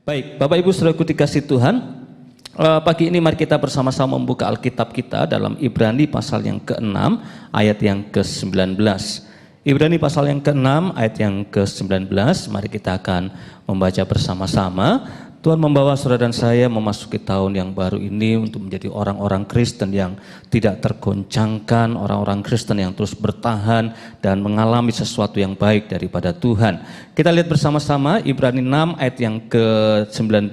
Baik, Bapak Ibu Saudaraku dikasih Tuhan, pagi ini mari kita bersama-sama membuka Alkitab kita dalam Ibrani pasal yang ke-6 ayat yang ke-19. Ibrani pasal yang ke-6 ayat yang ke-19, mari kita akan membaca bersama-sama. Tuhan membawa saudara dan saya memasuki tahun yang baru ini untuk menjadi orang-orang Kristen yang tidak tergoncangkan, orang-orang Kristen yang terus bertahan dan mengalami sesuatu yang baik daripada Tuhan. Kita lihat bersama-sama Ibrani 6 ayat yang ke-19,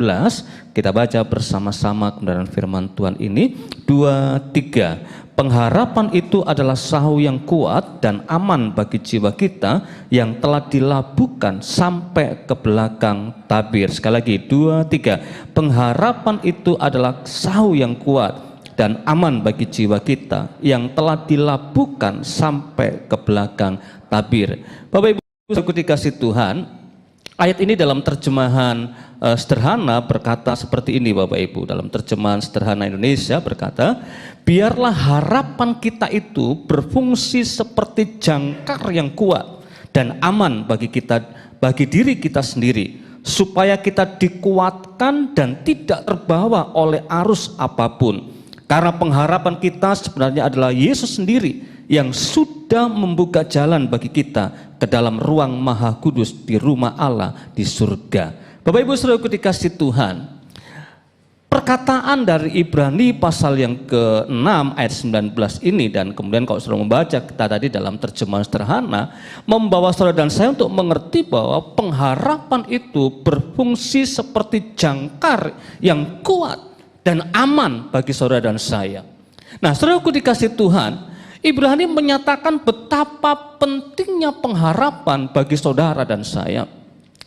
kita baca bersama-sama kebenaran firman Tuhan ini, 2, 3. Pengharapan itu adalah sahu yang kuat dan aman bagi jiwa kita yang telah dilabuhkan sampai ke belakang tabir. Sekali lagi, 2, 3. Pengharapan itu adalah sahu yang kuat dan aman bagi jiwa kita yang telah dilabuhkan sampai ke belakang tabir. Bapak Ibu saudaraku dikasih Tuhan, ayat ini dalam terjemahan sederhana berkata seperti ini Bapak Ibu. Dalam terjemahan sederhana Indonesia berkata, biarlah harapan kita itu berfungsi seperti jangkar yang kuat dan aman bagi kita, bagi diri kita sendiri, supaya kita dikuatkan dan tidak terbawa oleh arus apapun. Karena pengharapan kita sebenarnya adalah Yesus sendiri yang sudah membuka jalan bagi kita ke dalam ruang maha kudus di rumah Allah di surga. Bapak Ibu saudaraku dikasih Tuhan, perkataan dari Ibrani pasal yang ke-6 ayat 19 ini, dan kemudian kalau saudara membaca kita tadi dalam terjemahan sederhana, membawa saudara dan saya untuk mengerti bahwa pengharapan itu berfungsi seperti jangkar yang kuat dan aman bagi saudara dan saya. Nah, saudaraku dikasih Tuhan, Ibrani menyatakan betapa pentingnya pengharapan bagi saudara dan saya.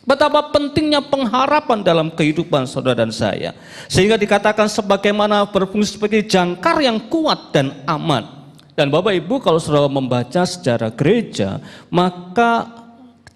Betapa pentingnya pengharapan dalam kehidupan saudara dan saya. Sehingga dikatakan sebagaimana berfungsi sebagai jangkar yang kuat dan aman. Dan Bapak Ibu kalau saudara membaca sejarah gereja, maka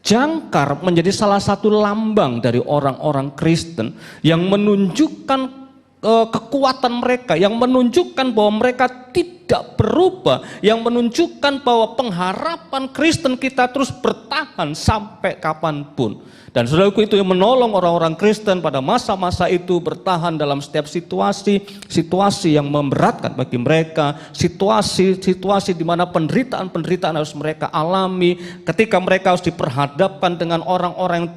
jangkar menjadi salah satu lambang dari orang-orang Kristen yang menunjukkan kekuatan mereka, yang menunjukkan bahwa mereka tidak berubah, yang menunjukkan bahwa pengharapan Kristen kita terus bertahan sampai kapanpun. Dan saudaraku, itu yang menolong orang-orang Kristen pada masa-masa itu bertahan dalam setiap situasi yang memberatkan bagi mereka, situasi di mana penderitaan harus mereka alami, ketika mereka harus diperhadapkan dengan orang-orang yang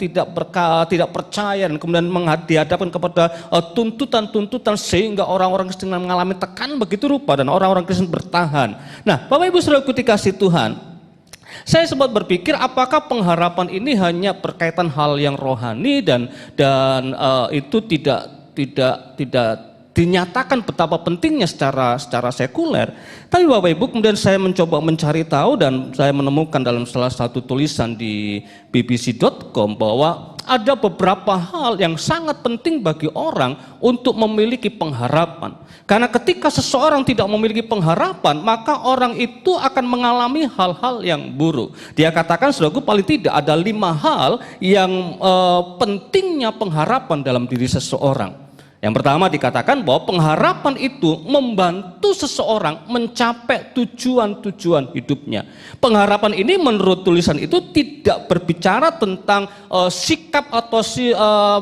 tidak percaya, dan kemudian dihadapkan kepada tuntutan sehingga orang-orang Kristen mengalami tekanan begitu rupa dan orang-orang Kristen bertahan. Nah, Bapak Ibu saudaraku dikasih Tuhan, saya sempat berpikir apakah pengharapan ini hanya berkaitan hal yang rohani dan itu tidak dinyatakan betapa pentingnya secara sekuler. Tapi Bapak Ibu, kemudian saya mencoba mencari tahu dan saya menemukan dalam salah satu tulisan di bbc.com bahwa ada beberapa hal yang sangat penting bagi orang untuk memiliki pengharapan. Karena ketika seseorang tidak memiliki pengharapan, maka orang itu akan mengalami hal-hal yang buruk. Dia katakan, saudaraku, paling tidak ada 5 hal yang pentingnya pengharapan dalam diri seseorang. Yang pertama dikatakan bahwa pengharapan itu membantu seseorang mencapai tujuan-tujuan hidupnya. Pengharapan ini menurut tulisan itu tidak berbicara tentang sikap atau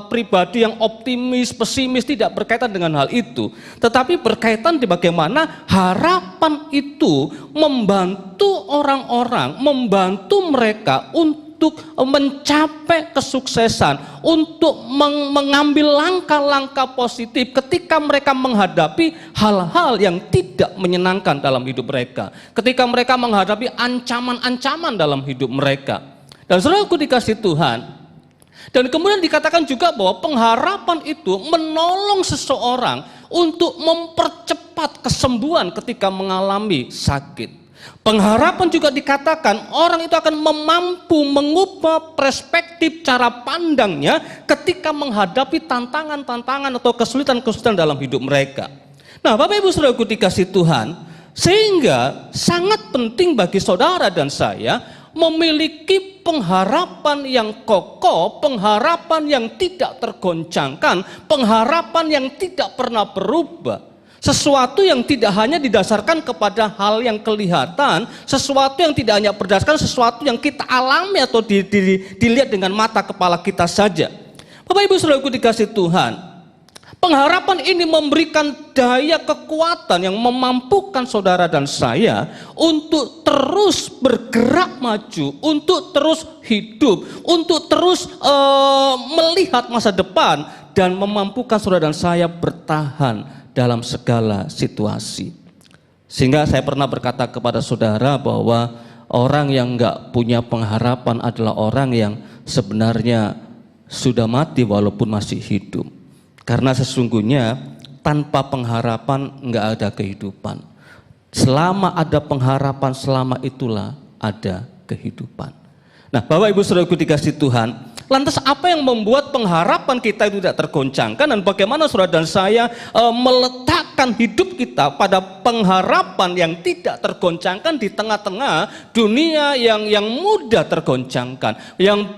pribadi yang optimis, pesimis, tidak berkaitan dengan hal itu. Tetapi berkaitan di bagaimana harapan itu membantu orang-orang, membantu mereka untuk mencapai kesuksesan, untuk mengambil langkah-langkah positif ketika mereka menghadapi hal-hal yang tidak menyenangkan dalam hidup mereka, ketika mereka menghadapi ancaman-ancaman dalam hidup mereka. Dan saudaraku dikasih Tuhan, dan kemudian dikatakan juga bahwa pengharapan itu menolong seseorang untuk mempercepat kesembuhan ketika mengalami sakit. Pengharapan juga dikatakan orang itu akan mampu mengubah perspektif cara pandangnya ketika menghadapi tantangan-tantangan atau kesulitan-kesulitan dalam hidup mereka. Nah, Bapak Ibu saudaraku dikasih Tuhan, sehingga sangat penting bagi saudara dan saya memiliki pengharapan yang kokoh, pengharapan yang tidak tergoncangkan, pengharapan yang tidak pernah berubah. Sesuatu yang tidak hanya didasarkan kepada hal yang kelihatan, sesuatu yang tidak hanya berdasarkan sesuatu yang kita alami atau dilihat dengan mata kepala kita saja. Bapak Ibu Saudaraku dikasih Tuhan, pengharapan ini memberikan daya kekuatan yang memampukan saudara dan saya untuk terus bergerak maju, untuk terus hidup, untuk terus melihat masa depan, dan memampukan saudara dan saya bertahan dalam segala situasi. Sehingga saya pernah berkata kepada saudara bahwa orang yang enggak punya pengharapan adalah orang yang sebenarnya sudah mati walaupun masih hidup. Karena sesungguhnya tanpa pengharapan enggak ada kehidupan. Selama ada pengharapan, selama itulah ada kehidupan. Nah, Bapak Ibu Saudaraku dikasih Tuhan, lantas apa yang membuat pengharapan kita itu tidak tergoncangkan, dan bagaimana saudara dan saya meletakkan hidup kita pada pengharapan yang tidak tergoncangkan di tengah-tengah dunia yang mudah tergoncangkan, yang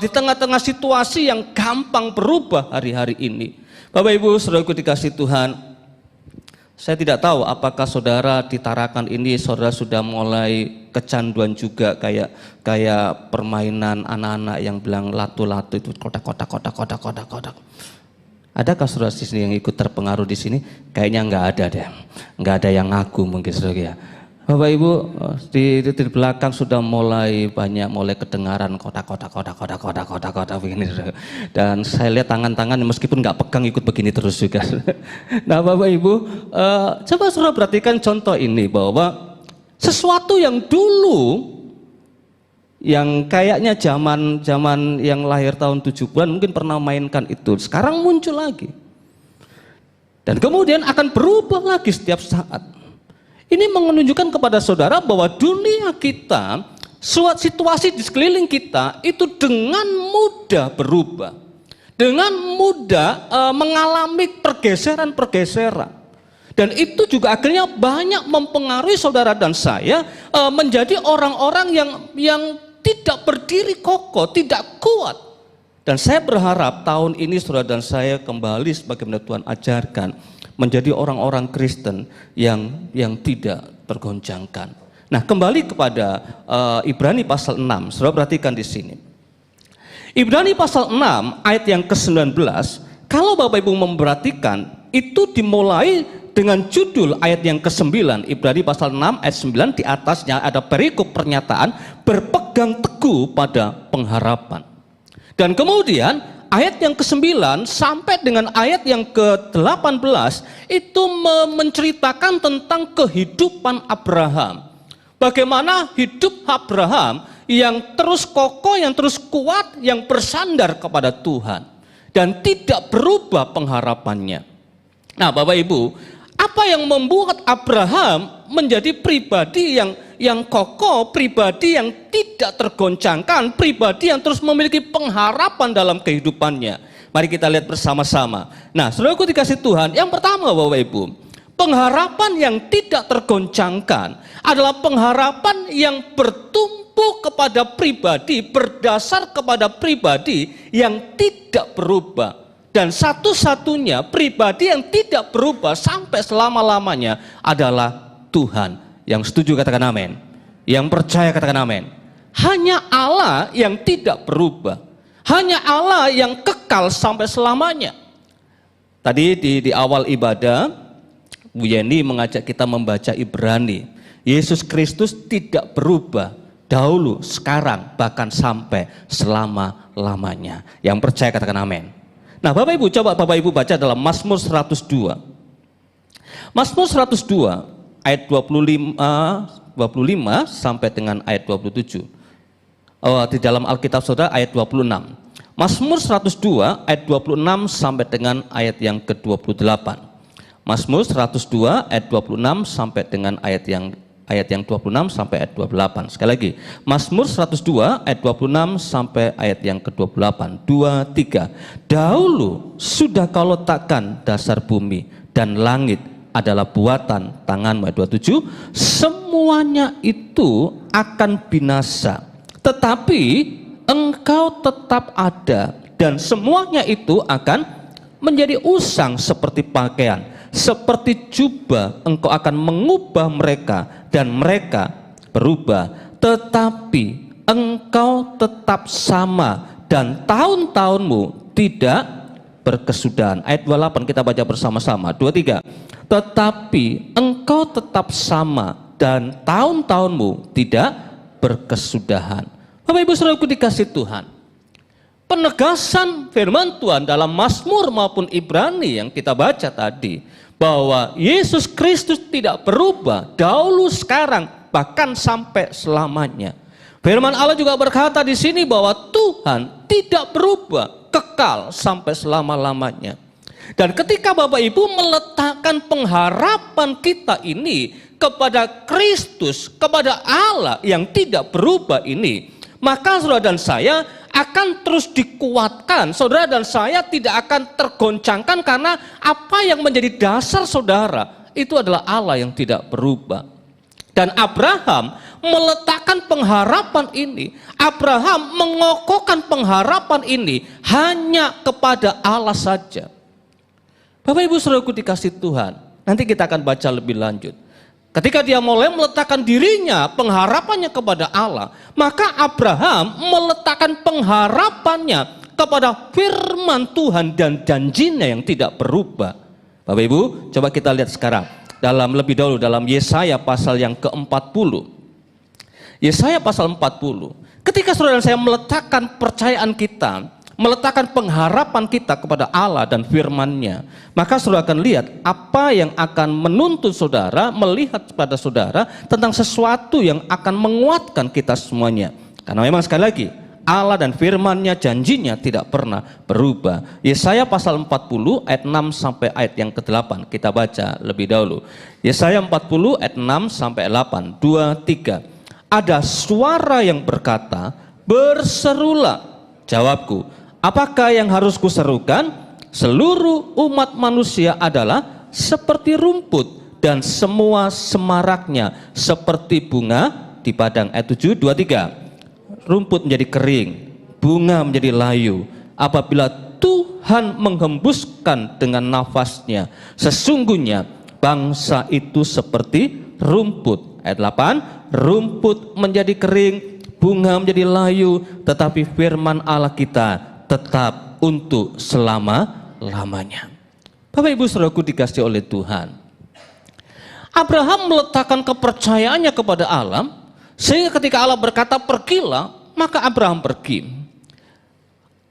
di tengah-tengah situasi yang gampang berubah hari-hari ini. Bapak Ibu Saudaraku dikasih Tuhan, saya tidak tahu apakah saudara di Tarakan ini saudara sudah mulai kecanduan juga kayak permainan anak-anak yang bilang latu-latu itu kotak. Adakah saudara di sini yang ikut terpengaruh di sini? Kayaknya nggak ada deh, nggak ada yang ngaku mungkin saudara ya. Bapak Ibu di belakang sudah mulai kedengaran kotak begini, dan saya lihat tangan-tangan meskipun nggak pegang ikut begini terus juga. Nah Bapak Ibu, coba saudara perhatikan contoh ini, bahwa sesuatu yang dulu yang kayaknya zaman yang lahir tahun 70-an mungkin pernah mainkan itu, sekarang muncul lagi dan kemudian akan berubah lagi setiap saat. Ini menunjukkan kepada saudara bahwa dunia kita, situasi di sekeliling kita itu dengan mudah berubah, dengan mudah mengalami pergeseran-pergeseran, dan itu juga akhirnya banyak mempengaruhi saudara dan saya menjadi orang-orang yang tidak berdiri kokoh, tidak kuat. Dan saya berharap tahun ini saudara dan saya kembali sebagaimana Tuhan ajarkan, menjadi orang-orang Kristen yang tidak tergoncangkan. Nah, kembali kepada Ibrani pasal 6. Saudara perhatikan di sini. Ibrani pasal 6 ayat yang ke-19, kalau Bapak Ibu memperhatikan, itu dimulai dengan judul ayat yang ke-9. Ibrani pasal 6 ayat 9, di atasnya ada perikop pernyataan berpegang teguh pada pengharapan. Dan kemudian ayat yang ke-9 sampai dengan ayat yang ke-18 itu menceritakan tentang kehidupan Abraham. Bagaimana hidup Abraham yang terus kokoh, yang terus kuat, yang bersandar kepada Tuhan dan tidak berubah pengharapannya. Nah Bapak Ibu, apa yang membuat Abraham menjadi pribadi yang kokoh, pribadi yang tidak tergoncangkan, pribadi yang terus memiliki pengharapan dalam kehidupannya? Mari kita lihat bersama-sama. Nah, saudaraku dikasih Tuhan, yang pertama Bapak Ibu, pengharapan yang tidak tergoncangkan adalah pengharapan yang bertumpu kepada pribadi, berdasar kepada pribadi yang tidak berubah. Dan satu-satunya pribadi yang tidak berubah sampai selama-lamanya adalah Tuhan. Yang setuju katakan amin. Yang percaya katakan amin. Hanya Allah yang tidak berubah. Hanya Allah yang kekal sampai selamanya. Tadi di awal ibadah, Bu Yeni mengajak kita membaca Ibrani. Yesus Kristus tidak berubah dahulu, sekarang, bahkan sampai selama-lamanya. Yang percaya katakan amin. Nah Bapak Ibu, coba Bapak Ibu baca dalam Mazmur 102. Mazmur 102 ayat 25 sampai dengan ayat 27. Di dalam Alkitab Saudara ayat 26. Mazmur 102 ayat 26 sampai dengan ayat yang ke-28. Mazmur 102 ayat 26 sampai dengan ayat yang 26 sampai ayat 28. Sekali lagi, Mazmur 102 ayat 26 sampai ayat yang ke-28. 2, 3. Dahulu sudah kau letakkan dasar bumi dan langit adalah buatan tanganmu. Ayat 27. Semuanya itu akan binasa, tetapi engkau tetap ada, dan semuanya itu akan menjadi usang seperti pakaian, seperti jubah. Engkau akan mengubah mereka dan mereka berubah, tetapi engkau tetap sama dan tahun-tahunmu tidak berkesudahan. Ayat 28 kita baca bersama-sama. 23. Tetapi engkau tetap sama dan tahun-tahunmu tidak berkesudahan. Bapak Ibu Saudaraku dikasih Tuhan, penegasan firman Tuhan dalam Mazmur maupun Ibrani yang kita baca tadi, bahwa Yesus Kristus tidak berubah dahulu, sekarang, bahkan sampai selamanya. Firman Allah juga berkata di sini bahwa Tuhan tidak berubah, kekal sampai selama-lamanya. Dan ketika Bapak Ibu meletakkan pengharapan kita ini kepada Kristus, kepada Allah yang tidak berubah ini, maka saudara dan saya akan terus dikuatkan. Saudara dan saya tidak akan tergoncangkan, karena apa yang menjadi dasar saudara itu adalah Allah yang tidak berubah. Dan Abraham meletakkan pengharapan ini, Abraham mengokohkan pengharapan ini hanya kepada Allah saja. Bapak Ibu Saudaraku dikasih Tuhan, nanti kita akan baca lebih lanjut. Ketika dia mulai meletakkan dirinya, pengharapannya kepada Allah, maka Abraham meletakkan pengharapannya kepada firman Tuhan dan janjinya yang tidak berubah. Bapak Ibu, coba kita lihat sekarang lebih dahulu dalam Yesaya pasal yang ke-40. Yesaya pasal 40. Ketika saudara dan saya meletakkan percayaan kita, meletakkan pengharapan kita kepada Allah dan firman-Nya, maka saudara akan lihat apa yang akan menuntun saudara, melihat pada saudara tentang sesuatu yang akan menguatkan kita semuanya. Karena memang sekali lagi, Allah dan firman-Nya, janjinya tidak pernah berubah. Yesaya pasal 40 ayat 6 sampai ayat yang ke-8 kita baca lebih dahulu. Yesaya 40 ayat 6 sampai 8. 2, 3. Ada suara yang berkata, berserulah. Jawabku, apakah yang harus kuserukan? Seluruh umat manusia adalah seperti rumput, dan semua semaraknya seperti bunga di padang. Ayat 7, 2, 3. Rumput menjadi kering, bunga menjadi layu, apabila Tuhan menghembuskan dengan nafasnya. Sesungguhnya bangsa itu seperti rumput. Ayat 8, rumput menjadi kering, bunga menjadi layu, tetapi firman Allah kita tetap untuk selama-lamanya. Bapak Ibu Saudaraku dikasihi oleh Tuhan, Abraham meletakkan kepercayaannya kepada Allah, sehingga ketika Allah berkata pergilah, maka Abraham pergi.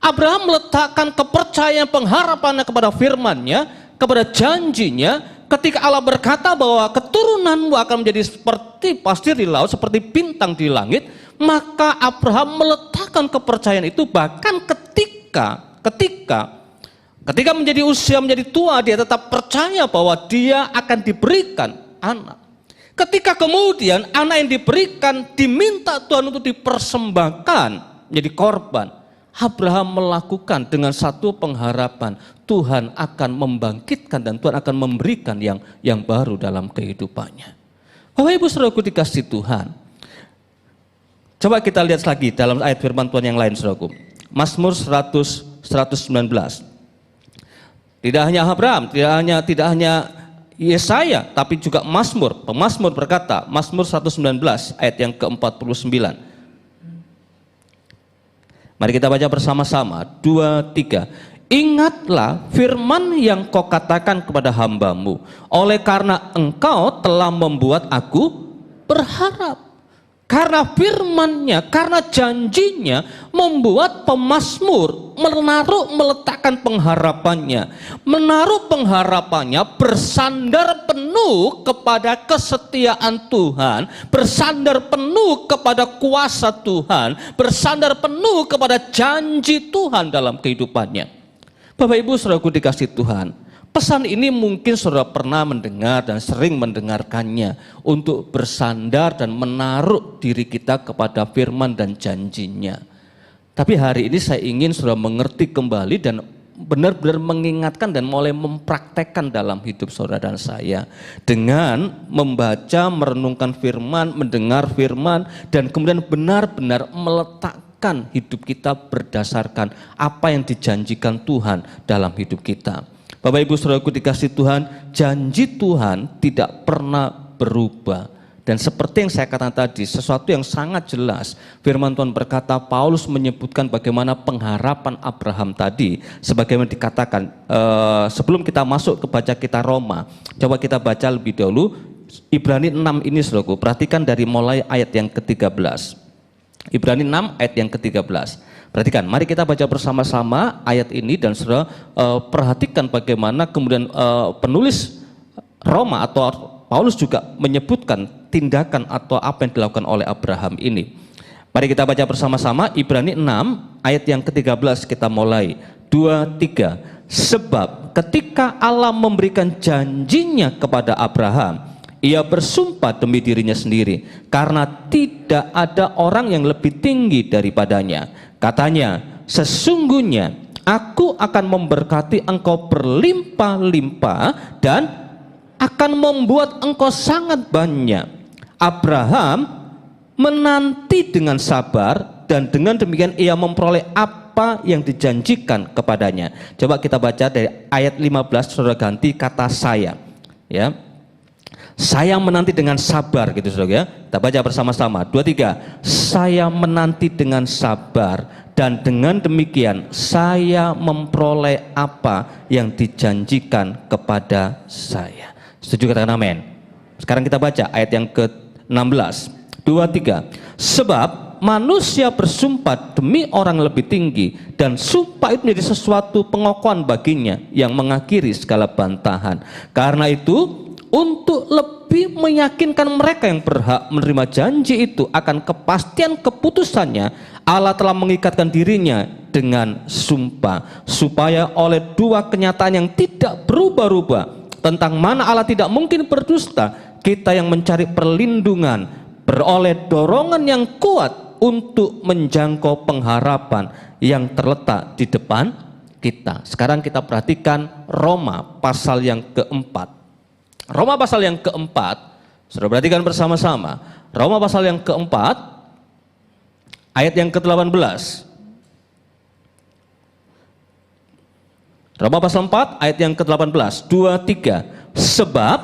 Abraham meletakkan kepercayaan pengharapannya kepada firman-Nya, kepada janjinya. Ketika Allah berkata bahwa keturunanmu akan menjadi seperti pasir di laut, seperti bintang di langit, maka Abraham meletakkan kepercayaan itu. Bahkan ketika menjadi usia, menjadi tua, dia tetap percaya bahwa dia akan diberikan anak. Ketika kemudian anak yang diberikan diminta Tuhan untuk dipersembahkan menjadi korban, Abraham melakukan dengan satu pengharapan, Tuhan akan membangkitkan dan Tuhan akan memberikan yang baru dalam kehidupannya. Bapak Ibu Saudaraku dikasihi Tuhan, coba kita lihat lagi dalam ayat firman Tuhan yang lain, saudaraku. Mazmur 119. Tidak hanya Abraham, tidak hanya Yesaya, tapi juga Pemazmur berkata, Mazmur 119 ayat yang ke-49. Mari kita baca bersama-sama. 2, 3. Ingatlah firman yang kau katakan kepada hambamu, oleh karena engkau telah membuat aku berharap. Karena firman-Nya, karena janjinya, membuat pemazmur meletakkan pengharapannya, bersandar penuh kepada kesetiaan Tuhan, bersandar penuh kepada kuasa Tuhan, bersandar penuh kepada janji Tuhan dalam kehidupannya. Bapak Ibu Saudaraku dikasihi Tuhan, pesan ini mungkin saudara pernah mendengar dan sering mendengarkannya, untuk bersandar dan menaruh diri kita kepada firman dan janjinya. Tapi hari ini saya ingin saudara mengerti kembali dan benar-benar mengingatkan dan mulai mempraktekkan dalam hidup saudara dan saya, dengan membaca, merenungkan firman, mendengar firman, dan kemudian benar-benar meletakkan hidup kita berdasarkan apa yang dijanjikan Tuhan dalam hidup kita. Bapak Ibu Saudaraku dikasihi Tuhan, janji Tuhan tidak pernah berubah. Dan seperti yang saya katakan tadi, sesuatu yang sangat jelas, firman Tuhan berkata, Paulus menyebutkan bagaimana pengharapan Abraham tadi, sebagaimana dikatakan, sebelum kita masuk ke baca kita Roma, coba kita baca lebih dahulu, Ibrani 6 ini saudaraku, perhatikan dari mulai ayat yang ke-13. Ibrani 6 ayat yang ke-13. Perhatikan, mari kita baca bersama-sama ayat ini dan saudara perhatikan bagaimana kemudian penulis Roma atau Paulus juga menyebutkan tindakan atau apa yang dilakukan oleh Abraham ini. Mari kita baca bersama-sama Ibrani 6 ayat yang ke-13 kita mulai. 2, 3. Sebab ketika Allah memberikan janjinya kepada Abraham, ia bersumpah demi dirinya sendiri, karena tidak ada orang yang lebih tinggi daripadanya. Katanya, sesungguhnya aku akan memberkati engkau berlimpah-limpah dan akan membuat engkau sangat banyak. Abraham menanti dengan sabar dan dengan demikian ia memperoleh apa yang dijanjikan kepadanya. Coba kita baca dari ayat 15, saudara ganti kata saya. Ya. Saya menanti dengan sabar gitu saudara ya. Kita baca bersama-sama. 2, 3. Saya menanti dengan sabar dan dengan demikian saya memperoleh apa yang dijanjikan kepada saya. Setuju, katakan amin. Sekarang kita baca ayat yang ke-16. 2, 3. Sebab manusia bersumpah demi orang lebih tinggi, dan sumpah itu menjadi sesuatu pengokohan baginya yang mengakhiri segala bantahan. Karena itu, untuk lebih meyakinkan mereka yang berhak menerima janji itu akan kepastian keputusannya, Allah telah mengikatkan dirinya dengan sumpah, supaya oleh dua kenyataan yang tidak berubah-ubah, tentang mana Allah tidak mungkin berdusta, kita yang mencari perlindungan beroleh dorongan yang kuat untuk menjangkau pengharapan yang terletak di depan kita. Sekarang kita perhatikan Roma pasal yang keempat. Roma pasal yang keempat, sudah perhatikan bersama-sama. Roma pasal yang keempat, ayat yang ke-18. Roma pasal 4 ayat yang ke-18. 2, 3. Sebab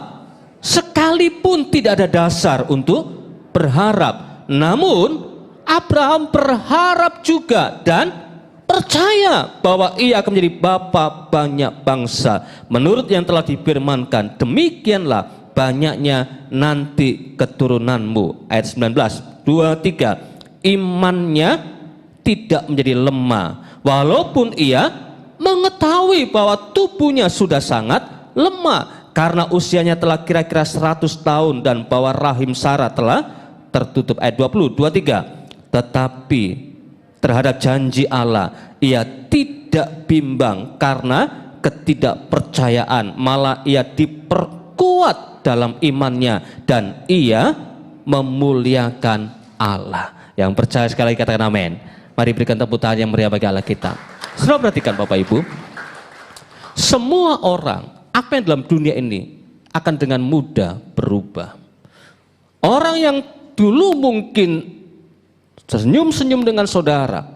sekalipun tidak ada dasar untuk berharap, namun Abraham berharap juga dan percaya bahwa ia akan menjadi bapa banyak bangsa, menurut yang telah difirmankan, demikianlah banyaknya nanti keturunanmu. Ayat 19. 2, 3. Imannya tidak menjadi lemah, walaupun ia mengetahui bahwa tubuhnya sudah sangat lemah karena usianya telah kira-kira 100 tahun dan bahwa rahim Sarah telah tertutup. Ayat 20, 23. Tetapi terhadap janji Allah ia tidak bimbang karena ketidakpercayaan, malah ia diperkuat dalam imannya dan ia memuliakan Allah. Yang percaya sekali lagi katakan amin. Mari berikan tepuk tangan yang meriah bagi Allah kita. Saudara perhatikan Bapak Ibu, semua orang apa yang dalam dunia ini akan dengan mudah berubah. Orang yang dulu mungkin senyum-senyum dengan saudara,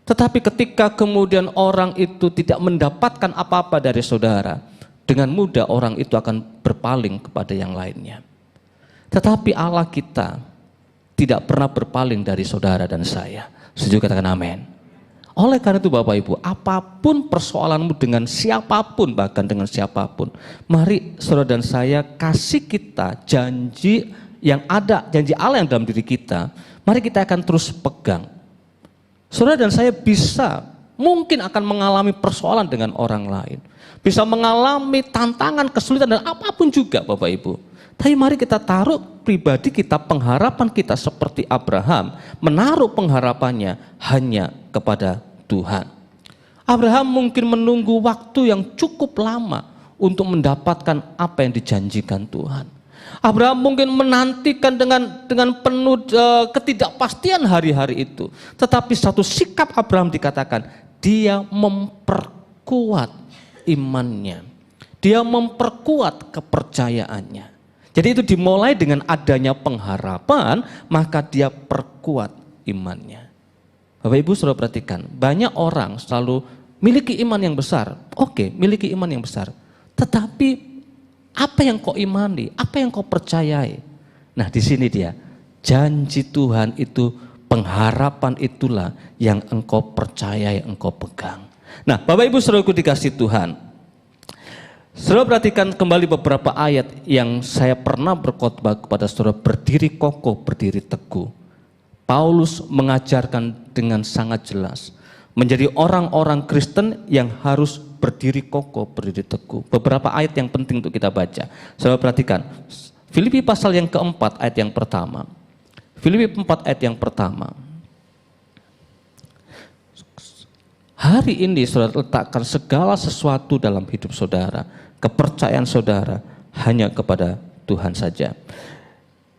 tetapi ketika kemudian orang itu tidak mendapatkan apa-apa dari saudara, dengan mudah orang itu akan berpaling kepada yang lainnya. Tetapi Allah kita tidak pernah berpaling dari saudara dan saya. Setuju, katakan amin. Oleh karena itu Bapak Ibu, apapun persoalanmu dengan siapapun, bahkan dengan siapapun, mari saudara dan saya kasih kita janji yang ada, janji Allah yang dalam diri kita, mari kita akan terus pegang. Saudara dan saya bisa, mungkin akan mengalami persoalan dengan orang lain, bisa mengalami tantangan, kesulitan dan apapun juga Bapak Ibu. Tapi mari kita taruh pribadi kita, pengharapan kita seperti Abraham, menaruh pengharapannya hanya kepada Tuhan. Abraham mungkin menunggu waktu yang cukup lama untuk mendapatkan apa yang dijanjikan Tuhan. Abraham mungkin menantikan dengan penuh ketidakpastian hari-hari itu. Tetapi satu sikap Abraham dikatakan, dia memperkuat imannya. Dia memperkuat kepercayaannya. Jadi itu dimulai dengan adanya pengharapan, maka dia perkuat imannya. Bapak Ibu saudara perhatikan, banyak orang selalu miliki iman yang besar. Oke, miliki iman yang besar. Tetapi apa yang kau imani, apa yang kau percayai? Nah, di sini dia. Janji Tuhan itu, pengharapan itulah yang engkau percayai, engkau pegang. Nah, Bapak Ibu Saudaraku dikasih Tuhan. Saudara perhatikan kembali beberapa ayat yang saya pernah berkhotbah kepada saudara, berdiri kokoh, berdiri teguh. Paulus mengajarkan dengan sangat jelas, menjadi orang-orang Kristen yang harus berdiri kokoh, berdiri teguh. Beberapa ayat yang penting untuk kita baca. Saudara perhatikan, Filipi pasal yang keempat ayat yang pertama. Filipi 4 ayat yang pertama. Hari ini saudara letakkan segala sesuatu dalam hidup saudara, kepercayaan saudara hanya kepada Tuhan saja.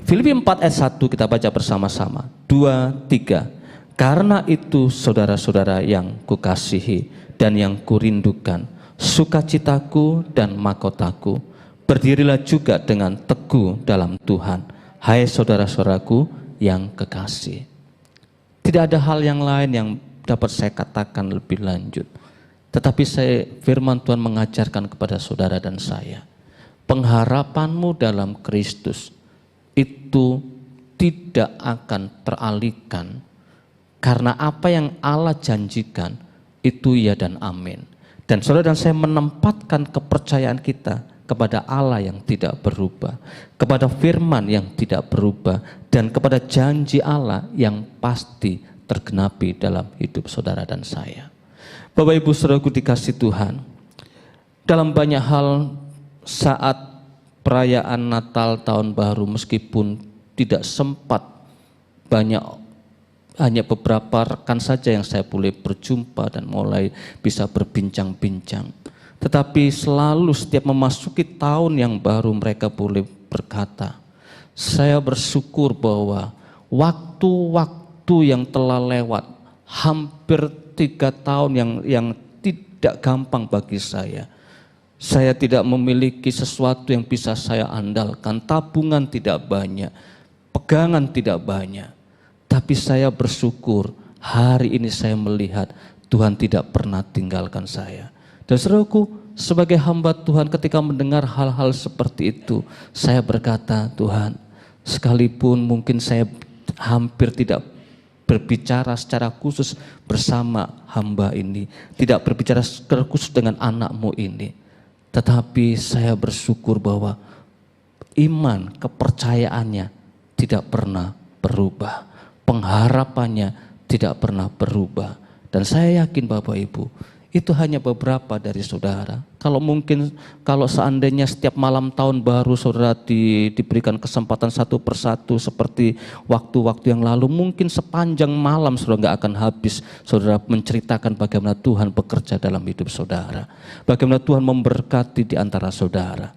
Filipi 4 ayat 1 kita baca bersama-sama. 2, 3. Karena itu saudara-saudara yang kukasihi dan yang kurindukan, sukacitaku dan mahkotaku, berdirilah juga dengan teguh dalam Tuhan, hai saudara-saudaraku yang kekasih. Tidak ada hal yang lain yang dapat saya katakan lebih lanjut. Tetapi firman Tuhan mengajarkan kepada saudara dan saya, pengharapanmu dalam Kristus itu tidak akan teralihkan, karena apa yang Allah janjikan itu ya dan amin. Dan saudara dan saya menempatkan kepercayaan kita kepada Allah yang tidak berubah, kepada firman yang tidak berubah, dan kepada janji Allah yang pasti tergenapi dalam hidup saudara dan saya. Bapak Ibu Saudaraku dikasih Tuhan, dalam banyak hal saat perayaan Natal Tahun Baru, meskipun tidak sempat banyak, hanya beberapa rekan saja yang saya boleh berjumpa dan mulai bisa berbincang-bincang. Tetapi selalu setiap memasuki tahun yang baru mereka boleh berkata, saya bersyukur bahwa waktu-waktu yang telah lewat, hampir 3 tahun yang tidak gampang bagi saya. Saya tidak memiliki sesuatu yang bisa saya andalkan, tabungan tidak banyak, pegangan tidak banyak. Tapi saya bersyukur hari ini saya melihat Tuhan tidak pernah tinggalkan saya. Dan saudaraku, sebagai hamba Tuhan ketika mendengar hal-hal seperti itu, saya berkata, Tuhan, sekalipun mungkin saya hampir tidak berbicara secara khusus bersama hamba ini, tidak berbicara secara khusus dengan anakmu ini, tetapi saya bersyukur bahwa iman, kepercayaannya tidak pernah berubah, pengharapannya tidak pernah berubah. Dan saya yakin Bapak Ibu, itu hanya beberapa dari saudara. Kalau seandainya setiap malam tahun baru saudara diberikan kesempatan satu persatu seperti waktu-waktu yang lalu, mungkin sepanjang malam saudara nggak akan habis saudara menceritakan bagaimana Tuhan bekerja dalam hidup saudara, bagaimana Tuhan memberkati di antara saudara.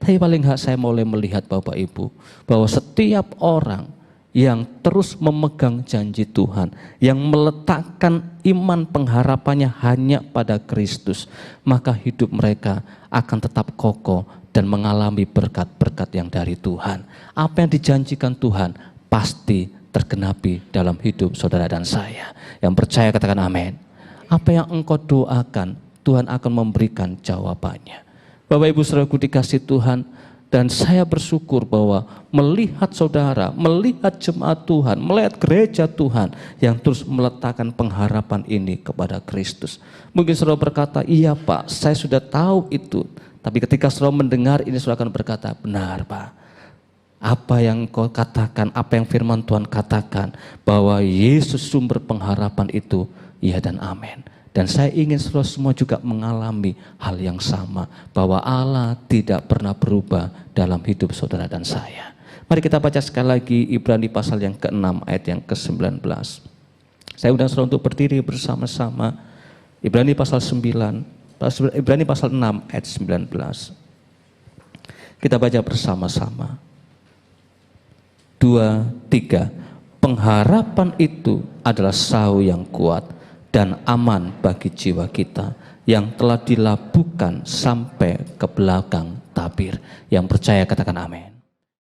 Tapi paling nggak saya mulai melihat Bapak Ibu bahwa setiap orang yang terus memegang janji Tuhan, yang meletakkan iman pengharapannya hanya pada Kristus, maka hidup mereka akan tetap kokoh dan mengalami berkat-berkat yang dari Tuhan. Apa yang dijanjikan Tuhan pasti tergenapi dalam hidup saudara dan saya. Yang percaya katakan amin. Apa yang engkau doakan, Tuhan akan memberikan jawabannya. Bapak Ibu Saudaraku dikasih Tuhan, dan saya bersyukur bahwa melihat saudara, melihat jemaat Tuhan, melihat gereja Tuhan yang terus meletakkan pengharapan ini kepada Kristus. Mungkin saudara berkata, iya Pak, saya sudah tahu itu. Tapi ketika saudara mendengar ini, saudara akan berkata, benar Pak. Apa yang kau katakan, apa yang firman Tuhan katakan, bahwa Yesus sumber pengharapan itu, iya dan amin. Dan saya ingin saudara semua juga mengalami hal yang sama, bahwa Allah tidak pernah berubah dalam hidup saudara dan saya. Mari kita baca sekali lagi Ibrani pasal yang ke-6 ayat yang ke-19. Saya undang saudara untuk berdiri bersama-sama. Ibrani pasal 9, Ibrani pasal 6 ayat 19. Kita baca bersama-sama. 2, 3. Pengharapan itu adalah sau yang kuat dan aman bagi jiwa kita yang telah dilabuhkan sampai ke belakang tabir. Yang percaya katakan amin.